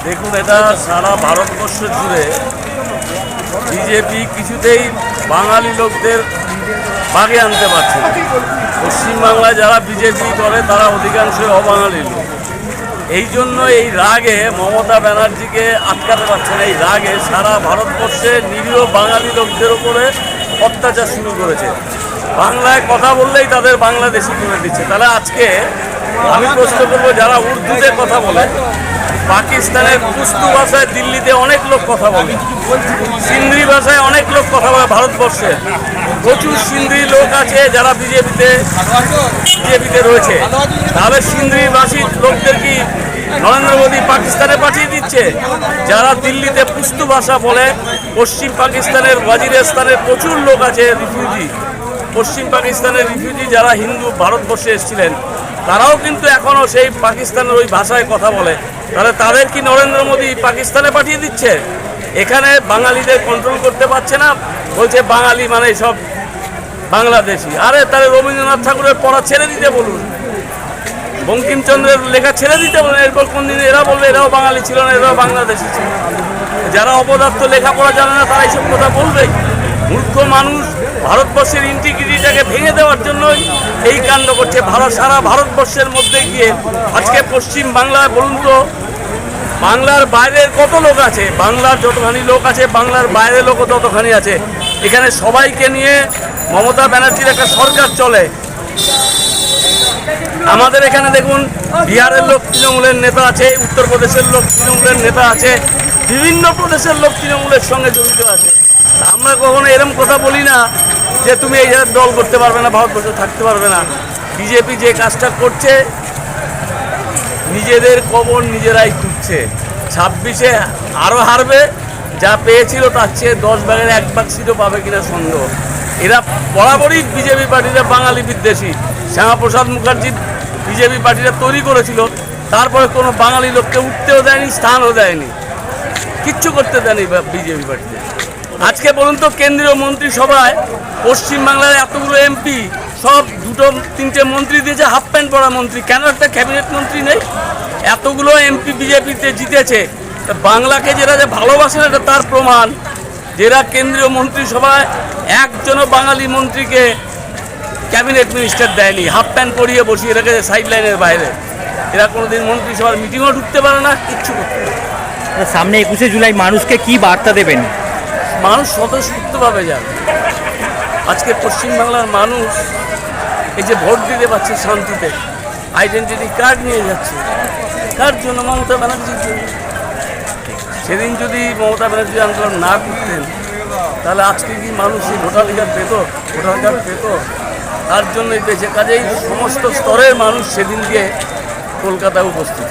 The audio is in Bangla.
দেখুন, এটা সারা ভারতবর্ষ জুড়ে বিজেপি কিছুতেই বাঙালি লোকদের ভাগে আনতে পারছে না। পশ্চিমবাংলায় যারা বিজেপি করে তারা অধিকাংশই অবাঙালি লোক। এই জন্য এই রাগে মমতা ব্যানার্জিকে আটকাতে পারছে না। এই রাগে সারা ভারতবর্ষে নিরীহ বাঙালি লোকদের উপরে অত্যাচার শুরু করেছে। বাংলায় কথা বললেই তাদের বাংলাদেশি করে দিচ্ছে। তাহলে আজকে আমি প্রশ্ন করবো, যারা উর্দুতে কথা বলে, পাকিস্তানের পুস্তু ভাষায় দিল্লিতে অনেক লোক কথা বলে, সিন্ধি ভাষায় অনেক লোক কথা বলে, ভারতবর্ষে প্রচুর সিন্ধি লোক আছে যারা বিজেপিতে রয়েছে। তাহলে সিন্ধি ভাষী লোকদের কি নরেন্দ্র মোদী পাকিস্তানে পাঠিয়ে দিচ্ছে? যারা দিল্লিতে পুস্তু ভাষা বলে, পশ্চিম পাকিস্তানের ওয়াজিরিস্তানের প্রচুর লোক আছে রিফিউজি, পশ্চিম পাকিস্তানের রিফিউজি যারা হিন্দু ভারতবর্ষে এসেছিলেন, তারাও কিন্তু এখনও সেই পাকিস্তানের ওই ভাষায় কথা বলে। তাহলে তাদের কি নরেন্দ্র মোদী পাকিস্তানে পাঠিয়ে দিচ্ছে? এখানে বাঙালিদের কন্ট্রোল করতে পারছে না, বলছে বাঙালি মানে সব বাংলাদেশি। আরে তাহলে রবীন্দ্রনাথ ঠাকুরের পড়া ছেড়ে দিতে বলুন, বঙ্কিমচন্দ্রের লেখা ছেড়ে দিতে বলুন। এরপর কোনদিন এরা বলবে এরাও বাঙালি ছিল না, এরাও বাংলাদেশি ছিল। যারা অপদার্থ লেখাপড়া জানে না তারা এইসব কথা বলবেই। মূর্খ মানুষ ভারতবর্ষের ইন্টিগ্রিটিটাকে ভেঙে দেওয়ার জন্যই এই কাণ্ড করছে। সারা ভারতবর্ষের মধ্যে গিয়ে আজকে পশ্চিম বাংলায় বলুন তো, বাংলার বাইরের কত লোক আছে? বাংলার যতখানি লোক আছে বাংলার বাইরের লোকও ততখানি আছে। এখানে সবাইকে নিয়ে মমতা ব্যানার্জির একটা সরকার চলে। আমাদের এখানে দেখুন, বিহারের লোক তৃণমূলের নেতা আছে, উত্তরপ্রদেশের লোক তৃণমূলের নেতা আছে, বিভিন্ন প্রদেশের লোক তৃণমূলের সঙ্গে জড়িত আছে। আমরা কখনো এরকম কথা বলি না যে তুমি এই দল করতে পারবে না, ভারতবর্ষে থাকতে পারবে না। বিজেপি যে কাজটা করছে, নিজেদের কবর নিজেরাই খুঁজছে। 26-এ আরও হারবে, যা পেয়েছিল তার চেয়ে 10 ভাগের 1 ভাগ সিটও পাবে কিনা সন্দেহ। এরা বরাবরই বিজেপি পার্টিরা বাঙালি বিদ্বেষী। শ্যামাপ্রসাদ মুখার্জি বিজেপি পার্টিরা তৈরি করেছিল, তারপরে কোনো বাঙালি লোককে উঠতেও দেয়নি, স্থানও দেয়নি, কিচ্ছু করতে দেয়নি বিজেপি পার্টিতে। আজকে বলুন তো, কেন্দ্রীয় মন্ত্রিসভায় পশ্চিমবাংলার এতগুলো এমপি, সব 2-3টে মন্ত্রী দিয়েছে, হাফ প্যান্ট পরা মন্ত্রী। কেন একটা ক্যাবিনেট মন্ত্রী নেই? এতগুলো এমপি বিজেপিতে জিতেছে। বাংলাকে যেটা যে ভালোবাসে না, এটা তার প্রমাণ। যারা কেন্দ্রীয় মন্ত্রিসভায় একজনও বাঙালি মন্ত্রীকে ক্যাবিনেট মিনিস্টার দেয়নি, হাফ প্যান্ট পরিয়ে বসিয়ে রেখেছে সাইড লাইনের বাইরে। এরা কোনোদিন মন্ত্রিসভার মিটিংও ঢুকতে পারে না, কিচ্ছু করতে পারে না। সামনে 21শে জুলাই মানুষকে কি বার্তা দেবেন? মানুষ স্বতঃস্ফূর্তভাবে যাবে। আজকে পশ্চিমবাংলার মানুষ এই যে ভোট দিতে পারছে শান্তিতে, আইডেন্টিটি কার্ড নিয়ে যাচ্ছে, তার জন্য মমতা ব্যানার্জির জন্য। সেদিন যদি মমতা ব্যানার্জি আন্দোলন না করতেন, তাহলে আজকে কি মানুষ এই ভোটাধিকার পেত? তার জন্যই পেয়েছে। কাজেই সমস্ত স্তরের মানুষ সেদিন গিয়ে কলকাতায় উপস্থিত।